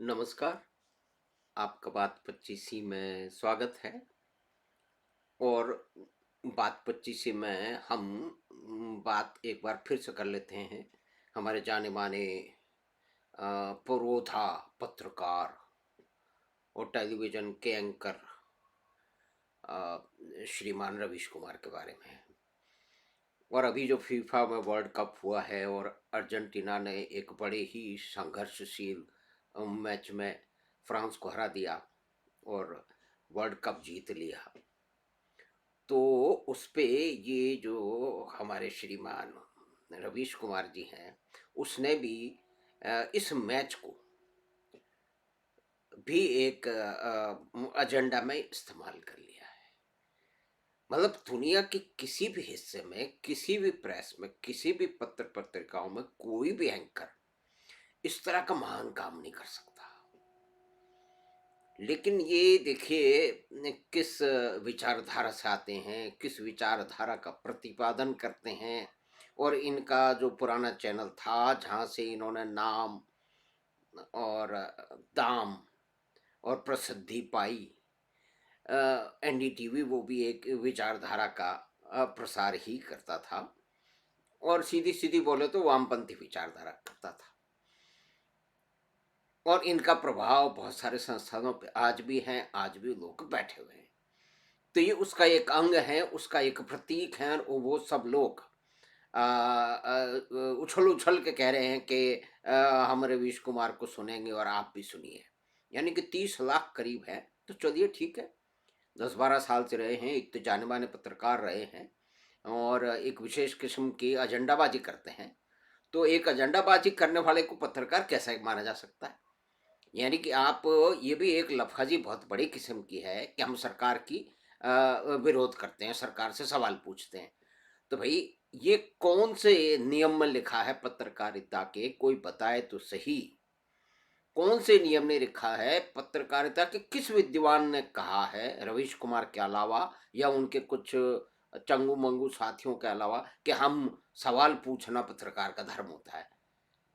नमस्कार। आपका बात 25 में स्वागत है। और बात 25 में हम बात एक बार फिर से कर लेते हैं हमारे जाने माने पुरोधा पत्रकार और टेलीविज़न के एंकर श्रीमान रवीश कुमार के बारे में। और अभी जो फीफा में वर्ल्ड कप हुआ है और अर्जेंटीना ने एक बड़े ही संघर्षशील मैच में फ्रांस को हरा दिया और वर्ल्ड कप जीत लिया। तो उस पे ये जो हमारे श्रीमान रवीश कुमार जी हैं, उसने भी इस मैच को भी एक एजेंडा में इस्तेमाल कर लिया है। मतलब दुनिया के किसी भी हिस्से में, किसी भी प्रेस में, किसी भी पत्र पत्रिकाओं में कोई भी एंकर इस तरह का महान काम नहीं कर सकता। लेकिन ये देखिए किस विचारधारा से आते हैं, किस विचारधारा का प्रतिपादन करते हैं। और इनका जो पुराना चैनल था जहाँ से इन्होंने नाम और दाम और प्रसिद्धि पाई, एनडीटीवी वो भी एक विचारधारा का प्रसार ही करता था और सीधी सीधी बोले तो वामपंथी विचारधारा करता था। और इनका प्रभाव बहुत सारे संस्थानों पे आज भी हैं, आज भी लोग बैठे हुए हैं। तो ये उसका एक अंग है, उसका एक प्रतीक है। और वो सब लोग उछल उछल के कह रहे हैं कि हम रवीश कुमार को सुनेंगे और आप भी सुनिए। यानी कि 30 लाख करीब है। तो चलिए ठीक है, 10-12 साल से रहे हैं, एक तो जाने माने पत्रकार रहे हैं और एक विशेष किस्म की एजेंडाबाजी करते हैं। तो एक एजेंडाबाजी करने वाले को पत्रकार कैसे माना जा सकता है? यानी कि आप, ये भी एक लफाजी बहुत बड़ी किस्म की है कि हम सरकार की विरोध करते हैं, सरकार से सवाल पूछते हैं। तो भाई, ये कौन से नियम में लिखा है पत्रकारिता के, कोई बताए तो सही। कौन से नियम ने लिखा है पत्रकारिता के, किस विद्वान ने कहा है रवीश कुमार के अलावा या उनके कुछ चंगू मंगू साथियों के अलावा कि हम सवाल पूछना पत्रकार का धर्म होता है?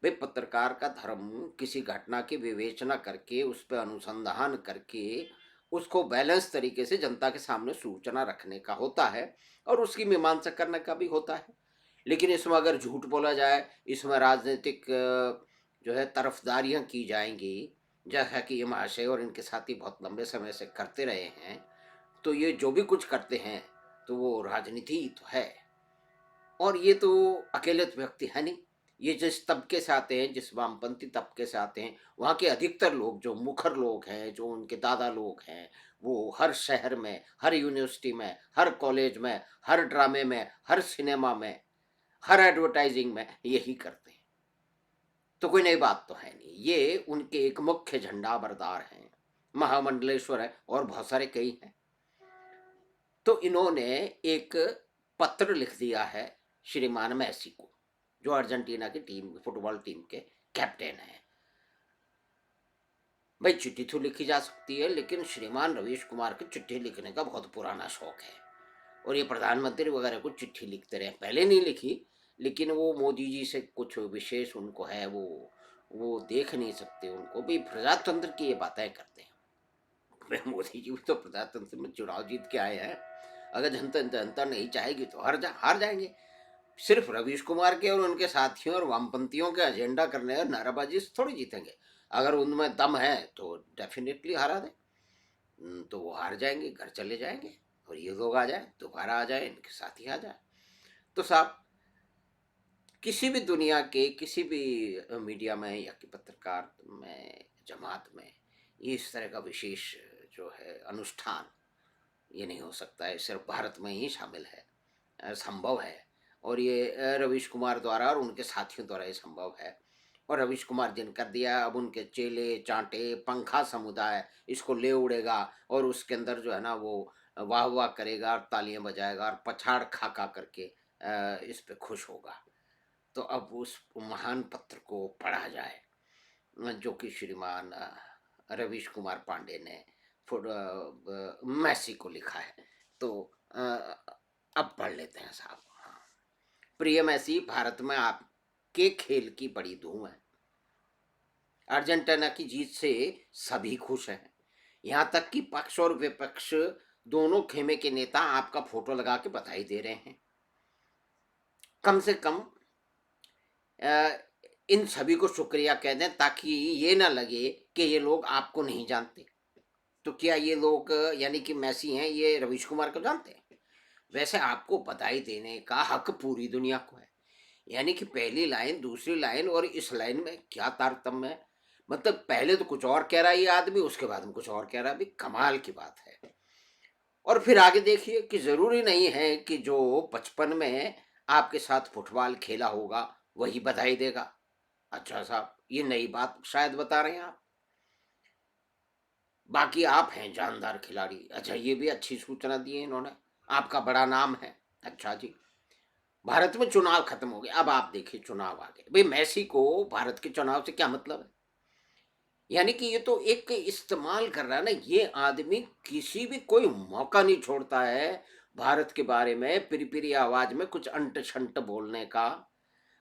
भाई, पत्रकार का धर्म किसी घटना की विवेचना करके, उस पर अनुसंधान करके, उसको बैलेंस तरीके से जनता के सामने सूचना रखने का होता है और उसकी मीमांसा करने का भी होता है। लेकिन इसमें अगर झूठ बोला जाए, इसमें राजनीतिक जो है तरफदारियां की जाएंगी, जैसा कि ये महाशय और इनके साथी बहुत लंबे समय से करते रहे हैं, तो ये जो भी कुछ करते हैं तो वो राजनीति ही तो है। और ये तो अकेले तो व्यक्ति है नहीं। ये जिस तबके से आते हैं, जिस वामपंथी तबके से आते हैं, वहाँ के अधिकतर लोग, जो मुखर लोग हैं, जो उनके दादा लोग हैं, वो हर शहर में, हर यूनिवर्सिटी में, हर कॉलेज में, हर ड्रामे में, हर सिनेमा में, हर एडवर्टाइजिंग में यही करते हैं। तो कोई नई बात तो है नहीं। ये उनके एक मुख्य झंडा बरदार हैं, महामंडलेश्वर है और बहुत सारे कई हैं। तो इन्होंने एक पत्र लिख दिया है श्रीमान मैसी को, जो अर्जेंटीना की टीम, फुटबॉल टीम के कैप्टन हैं। भाई, चिट्ठी तो लिखी जा सकती है, लेकिन श्रीमान रवीश कुमार के चिट्ठी लिखने का बहुत पुराना शौक है। और ये प्रधानमंत्री वगैरह को चिट्ठी लिखते रहे, पहले नहीं लिखी, लेकिन वो मोदी जी से कुछ विशेष उनको है, वो देख नहीं सकते उनको भी, प्रजातंत्र की ये बातें करते हैं। भाई, मोदी जी भी तो प्रजातंत्र में चुनाव जीत के आए हैं। अगर जनता जनता नहीं चाहेगी तो हार जाएंगे। सिर्फ रवीश कुमार के और उनके साथियों और वामपंथियों के एजेंडा करने और नाराबाजी से थोड़ी जीतेंगे। अगर उनमें दम है तो डेफिनेटली हरा दे। तो वो हार जाएंगे, घर चले जाएंगे और ये लोग आ जाए, दोबारा आ जाए, इनके साथी आ जाए। तो साहब, किसी भी दुनिया के किसी भी मीडिया में या कि पत्रकार में, जमात में, ये इस तरह का विशेष जो है अनुष्ठान, ये नहीं हो सकता है। सिर्फ भारत में ही शामिल है, संभव है। और ये रवीश कुमार द्वारा और उनके साथियों द्वारा ये संभव है। और रवीश कुमार जिन कर दिया, अब उनके चेले चांटे पंखा समुदाय इसको ले उड़ेगा और उसके अंदर जो है ना, वो वाह वाह करेगा और तालियां बजाएगा और पछाड़ खा खा करके इस पे खुश होगा। तो अब उस महान पत्र को पढ़ा जाए, जो कि श्रीमान रवीश कुमार पांडे ने मैसी को लिखा है। तो अ, अब पढ़ लेते हैं साहब। हाँ। प्रिय मैसी, भारत में आपके खेल की बड़ी धूम है। अर्जेंटीना की जीत से सभी खुश हैं। यहाँ तक कि पक्ष और विपक्ष दोनों खेमे के नेता आपका फोटो लगा के बधाई दे रहे हैं। कम से कम अ, इन सभी को शुक्रिया कह दें ताकि ये ना लगे कि ये लोग आपको नहीं जानते। तो क्या ये लोग यानी कि मेसी हैं, ये रवीश कुमार को जानते हैं? वैसे आपको बधाई देने का हक पूरी दुनिया को है। यानी कि पहली लाइन, दूसरी लाइन और इस लाइन में क्या तारतम्य है? मतलब पहले तो कुछ और कह रहा है ये आदमी, उसके बाद में कुछ और कह रहा है, अभी कमाल की बात है। और फिर आगे देखिए कि ज़रूरी नहीं है कि जो बचपन में आपके साथ फुटबॉल खेला होगा, वही बधाई देगा। अच्छा साहब, ये नई बात शायद बता रहे हैं आप। बाकी आप हैं जानदार खिलाड़ी। अच्छा, ये भी अच्छी सूचना दी है इन्होंने। आपका बड़ा नाम है। अच्छा जी। भारत में चुनाव खत्म हो गए, अब आप देखिए चुनाव आ गए। भाई मेसी को भारत के चुनाव से क्या मतलब है? यानी कि ये तो एक इस्तेमाल कर रहा है ना, ये आदमी किसी भी कोई मौका नहीं छोड़ता है भारत के बारे में पिरी पिरी आवाज में कुछ अंट शंट बोलने का,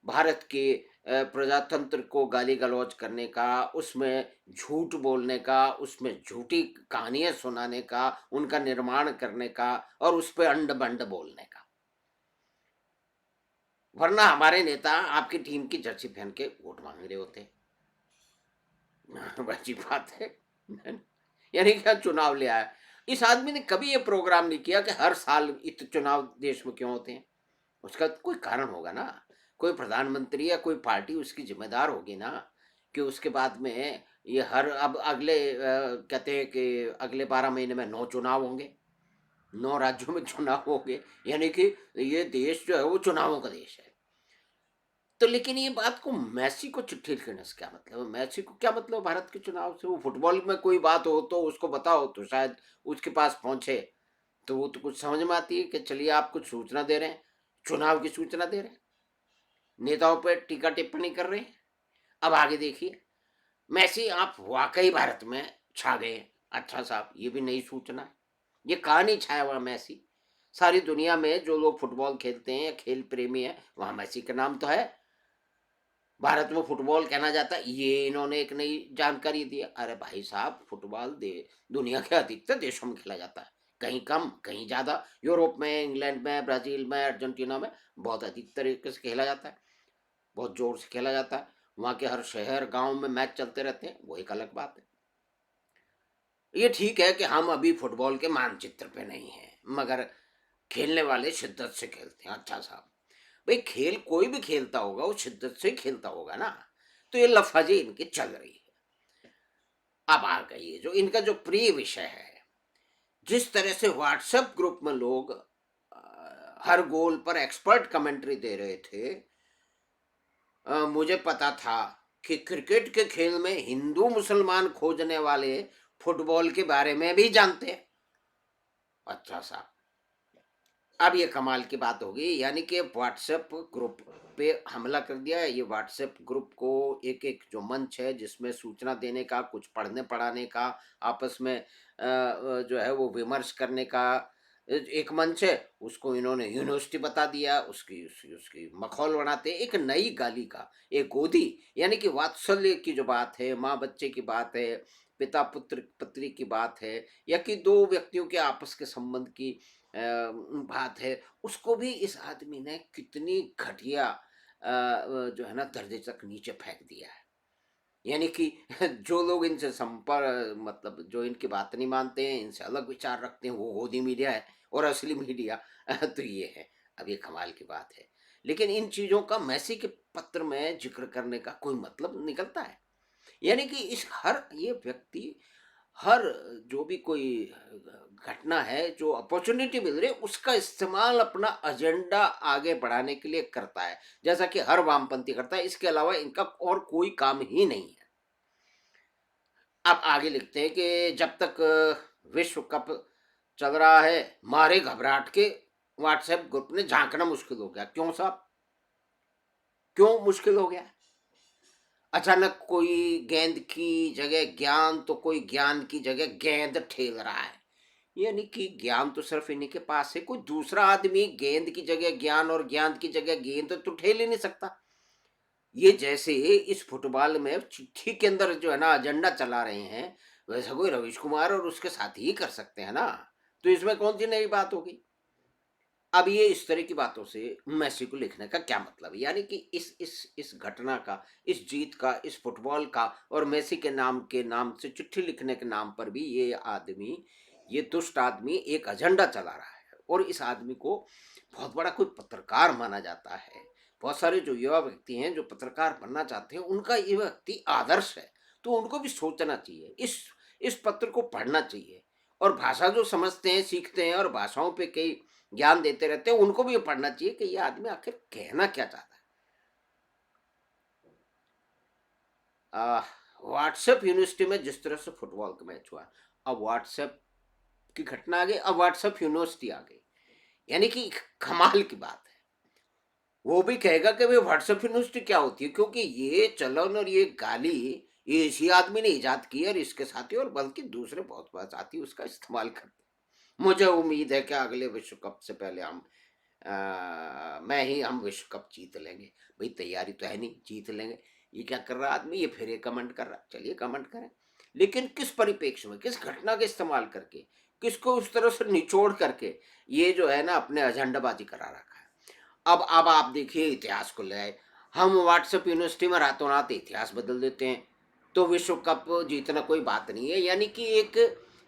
भारत के प्रजातंत्र को गाली गलौज करने का, उसमें झूठ बोलने का, उसमें झूठी कहानियां सुनाने का, उनका निर्माण करने का और उस पर अंड बंड बोलने का। वरना हमारे नेता आपकी टीम की जर्सी पहन के वोट मांग रहे होते। बड़ी बात है। यानी क्या चुनाव ले आया? इस आदमी ने कभी ये प्रोग्राम नहीं किया कि हर साल इत चुनाव देश में क्यों होते हैं। उसका कोई कारण होगा ना। कोई प्रधानमंत्री या कोई पार्टी उसकी जिम्मेदार होगी ना कि उसके बाद में ये हर अब अगले कहते हैं कि अगले 12 महीने में 9 चुनाव होंगे, 9 राज्यों में चुनाव होंगे। यानी कि ये देश जो है वो चुनावों का देश है। तो लेकिन ये बात को मेसी को चिट्ठी लिखने से क्या मतलब है? मेसी को क्या मतलब भारत के चुनाव से? वो फुटबॉल में कोई बात हो तो उसको बताओ तो शायद उसके पास पहुंचे। तो वो तो कुछ समझ में आती है कि चलिए आप कुछ सूचना दे रहे हैं, चुनाव की सूचना दे रहे हैं, नेताओं पर टीका टिप्पणी कर रहे हैं। अब आगे देखिए, मेसी आप वाकई भारत में छा गए। अच्छा साहब, ये भी नई सूचना है। ये कहाँ नहीं छाया हुआ मेसी? सारी दुनिया में जो लोग फुटबॉल खेलते हैं या खेल प्रेमी है, वहां मेसी का नाम तो है। भारत में फुटबॉल कहना जाता है, ये इन्होंने एक नई जानकारी दी है। अरे भाई साहब, फुटबॉल दे दुनिया के अधिकतर देशों में खेला जाता है, कहीं कम कहीं ज्यादा। यूरोप में, इंग्लैंड में, ब्राजील में, अर्जेंटीना में बहुत अधिक तरीके से खेला जाता है, बहुत जोर से खेला जाता है। वहाँ के हर शहर गांव में मैच चलते रहते हैं, वो एक अलग बात है। ये ठीक है कि हम अभी फुटबॉल के मानचित्र पे नहीं हैं, मगर खेलने वाले शिद्दत से खेलते हैं। अच्छा साहब, भाई खेल कोई भी खेलता होगा वो शिद्दत से ही खेलता होगा ना। तो ये लफाजी इनकी चल रही है। अब आ गई है जो इनका जो प्रिय विषय है। जिस तरह से व्हाट्सएप ग्रुप में लोग हर गोल पर एक्सपर्ट कमेंट्री दे रहे थे, मुझे पता था कि क्रिकेट के खेल में हिंदू मुसलमान खोजने वाले फुटबॉल के बारे में भी जानते हैं। अच्छा साहब, अब ये कमाल की बात होगी। यानी कि व्हाट्सएप ग्रुप पे हमला कर दिया है। ये व्हाट्सएप ग्रुप को एक एक जो मंच है जिसमें सूचना देने का, कुछ पढ़ने पढ़ाने का, आपस में जो है वो विमर्श करने का एक मंच है, उसको इन्होंने यूनिवर्सिटी बता दिया। उसकी उसकी उसकी मखौल बनाते एक नई गाली का, एक गोदी। यानी कि वात्सल्य की जो बात है, माँ बच्चे की बात है, पिता पुत्र पत्नी की बात है, या कि दो व्यक्तियों के आपस के संबंध की बात है, उसको भी इस आदमी ने कितनी घटिया जो है ना दर्जे तक नीचे फेंक दिया है। यानी कि जो लोग इनसे संपर्क मतलब जो इनकी बात नहीं मानते हैं, इनसे अलग विचार रखते हैं, वो गोदी मीडिया है। और असली मीडिया तो ये है। अब ये कमाल की बात है। लेकिन इन चीजों का मेसी के पत्र में जिक्र करने का कोई मतलब निकलता है? यानी कि इस हर ये व्यक्ति हर जो भी कोई घटना है, जो अपॉर्चुनिटी मिल रही है, उसका इस्तेमाल अपना एजेंडा आगे बढ़ाने के लिए करता है, जैसा कि हर वामपंथी करता है। इसके अलावा इनका और कोई काम ही नहीं है। अब आगे लिखते हैं कि जब तक विश्व कप चल रहा है, मारे घबराहट के व्हाट्सएप ग्रुप ने झांकना मुश्किल हो गया। क्यों साहब, क्यों मुश्किल हो गया? अचानक कोई गेंद की जगह ज्ञान तो कोई ज्ञान की जगह गेंद ठेल रहा है। यानी कि ज्ञान तो सिर्फ इन्हीं के पास है, कोई दूसरा आदमी गेंद की जगह ज्ञान और ज्ञान की जगह गेंद तो ठेल ही नहीं सकता। ये जैसे इस फुटबॉल में चिट्ठी के अंदर जो है ना एजेंडा चला रहे हैं, वैसा कोई रवीश कुमार और उसके साथी ही कर सकते हैं ना। तो इसमें कौन सी नई बात होगी। अब ये इस तरह की बातों से मेसी को लिखने का क्या मतलब है? यानी कि इस घटना का, इस जीत का, इस फुटबॉल का और मेसी के नाम से चिट्ठी लिखने के नाम पर भी ये आदमी, ये दुष्ट आदमी एक एजेंडा चला रहा है और इस आदमी को बहुत बड़ा कोई पत्रकार माना जाता है। बहुत सारे जो युवा व्यक्ति हैं, जो पत्रकार बनना चाहते हैं, उनका ये व्यक्ति आदर्श है। तो उनको भी सोचना चाहिए, इस पत्र को पढ़ना चाहिए और भाषा जो समझते हैं, सीखते हैं और भाषाओं पे कई ज्ञान देते रहते हैं, उनको भी ये पढ़ना चाहिए कि ये आदमी आखिर कहना क्या चाहता है। व्हाट्सएप यूनिवर्सिटी में जिस तरह से फुटबॉल का मैच हुआ, अब व्हाट्सएप की घटना आ गई, अब व्हाट्सएप यूनिवर्सिटी आ गई, यानी कि कमाल की बात है। वो भी कहेगा कि भाई व्हाट्सएप यूनिवर्सिटी क्या होती है, क्योंकि ये चलन और ये गाली ये इसी आदमी ने इजाद की है और इसके साथी और बल्कि दूसरे बहुत बहुत साथी उसका इस्तेमाल करते हैं। मुझे उम्मीद है कि अगले विश्व कप से पहले हम विश्व कप जीत लेंगे। भाई तैयारी तो है नहीं, जीत लेंगे। ये क्या कर रहा है आदमी, ये फिर ये कमेंट कर रहा है, चलिए कमेंट करें, लेकिन किस परिप्रेक्ष्य में, किस घटना का इस्तेमाल करके, किसको उस तरह से निचोड़ करके ये जो है ना अपने एजेंडाबाजी करा रखा है। अब आप देखिए इतिहास को ले आए, हम व्हाट्सएप यूनिवर्सिटी में रातों रात इतिहास बदल देते हैं, तो विश्व कप जीतना कोई बात नहीं है। यानी कि एक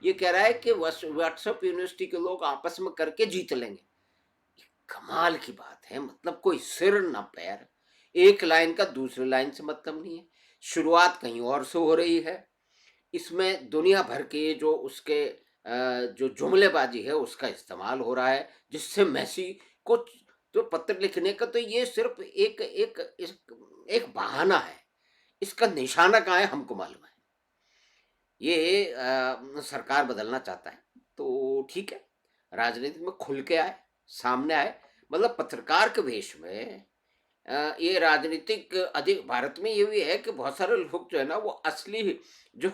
ये कह रहा है कि व्हाट्सएप यूनिवर्सिटी के लोग आपस में करके जीत लेंगे। कमाल की बात है, मतलब कोई सिर ना पैर, एक लाइन का दूसरी लाइन से मतलब नहीं है, शुरुआत कहीं और से हो रही है। इसमें दुनिया भर के जो उसके जो जुमलेबाजी है उसका इस्तेमाल हो रहा है, जिससे मेसी को तो पत्र लिखने का तो ये सिर्फ एक बहाना है। इसका निशाना कहाँ है हमको मालूम है। ये सरकार बदलना चाहता है, तो ठीक है, राजनीति में खुल के आए, सामने आए, मतलब पत्रकार के वेश में। ये राजनीतिक अधिक भारत में ये भी है कि बहुत सारे लोग जो है ना वो असली जो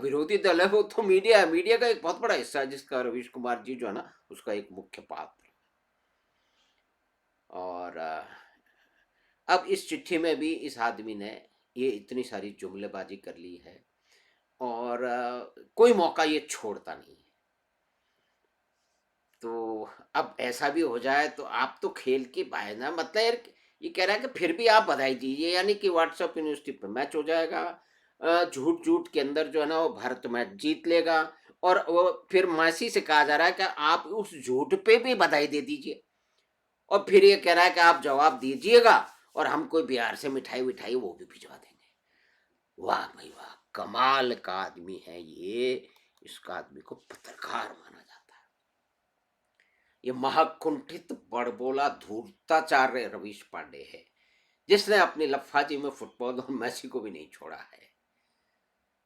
विरोधी दल है वो तो मीडिया है, मीडिया का एक बहुत बड़ा हिस्सा है, जिसका रवीश कुमार जी जो है ना उसका एक मुख्य पात्र। और अब इस चिट्ठी में भी इस आदमी ने ये इतनी सारी जुमलेबाजी कर ली है और कोई मौका ये छोड़ता नहीं है। तो अब ऐसा भी हो जाए तो आप तो खेल की बाय ना, मतलब यार ये कह रहा है कि फिर भी आप बधाई दीजिए, यानी कि व्हाट्सएप यूनिवर्सिटी पे मैच हो जाएगा, झूठ झूठ के अंदर जो है ना वो भारत मैच जीत लेगा। और वो फिर मैसी से कहा जा रहा है कि आप उस झूठ पे भी बधाई दे दीजिए, और फिर ये कह रहा है कि आप जवाब दीजिएगा और हम कोई बिहार से मिठाई विठाई वो भी भिजवा देंगे। वाह भाई वाह, कमाल का आदमी है ये। इसका आदमी को पत्रकार माना जाता है। ये महाकुंठित बड़बोला धूर्ताचार्य रवीश पांडे है, जिसने अपनी लफाजी में फुटबॉल और मैसी को भी नहीं छोड़ा है।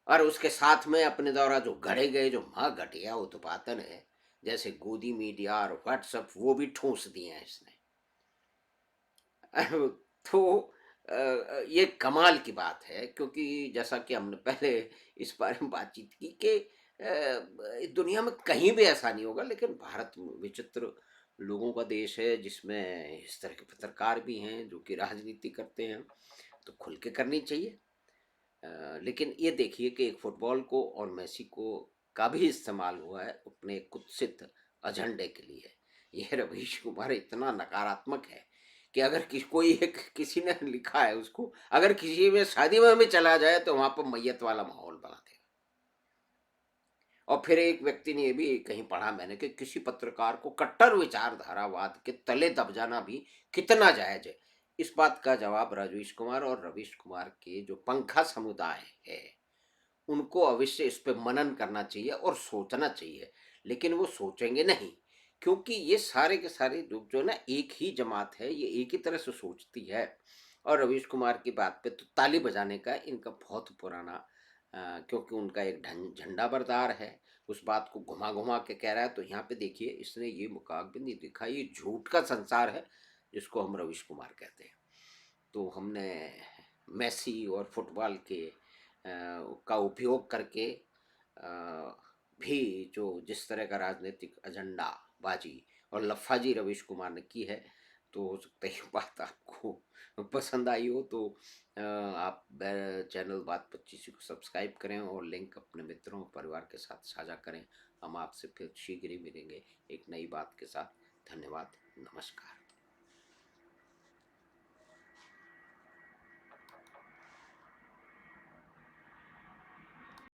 और उसके साथ में अपने द्वारा जो गढ़े गए जो महा घटिया उत्पादन है, जैसे गोदी मीडिया और व्हाट्सएप, वो भी ठूंस दिए हैं इसने। तो ये कमाल की बात है, क्योंकि जैसा कि हमने पहले इस बारे में बातचीत की कि दुनिया में कहीं भी ऐसा नहीं होगा, लेकिन भारत विचित्र लोगों का देश है, जिसमें इस तरह के पत्रकार भी हैं जो कि राजनीति करते हैं, तो खुल के करनी चाहिए। लेकिन ये देखिए कि एक फुटबॉल को और मेसी को का भी इस्तेमाल हुआ है अपने कुत्सित एजेंडे के लिए। ये रवीश कुमार इतना नकारात्मक है कि अगर कोई एक किसी ने लिखा है उसको, अगर किसी में शादी में भी चला जाए तो वहां पर मैयत वाला माहौल बना देगा। और फिर एक व्यक्ति ने ये भी कहीं पढ़ा मैंने कि किसी पत्रकार को कट्टर विचारधारावाद के तले दब जाना भी कितना जायज है। इस बात का जवाब रजनीश कुमार और रवीश कुमार के जो पंखा समुदाय है उनको अवश्य इस पे मनन करना चाहिए और सोचना चाहिए। लेकिन वो सोचेंगे नहीं, क्योंकि ये सारे के सारे लोग जो है ना एक ही जमात है, ये एक ही तरह से सोचती है। और रवीश कुमार की बात पे तो ताली बजाने का इनका बहुत पुराना क्योंकि उनका एक झंडा बरदार है, उस बात को घुमा घुमा के कह रहा है। तो यहाँ पे देखिए इसने ये मुकाब भी नहीं दिखा, ये झूठ का संसार है जिसको हम रवीश कुमार कहते हैं। तो हमने मेसी और फुटबॉल के का उपयोग करके भी जो जिस तरह का राजनीतिक एजेंडा बाजी और लफाजी रवीश कुमार ने की है, तो हो सकता है ये बात आपको पसंद आई हो, तो आप चैनल बात 25 को सब्सक्राइब करें और लिंक अपने मित्रों और परिवार के साथ साझा करें। हम आपसे फिर शीघ्र ही मिलेंगे एक नई बात के साथ। धन्यवाद, नमस्कार।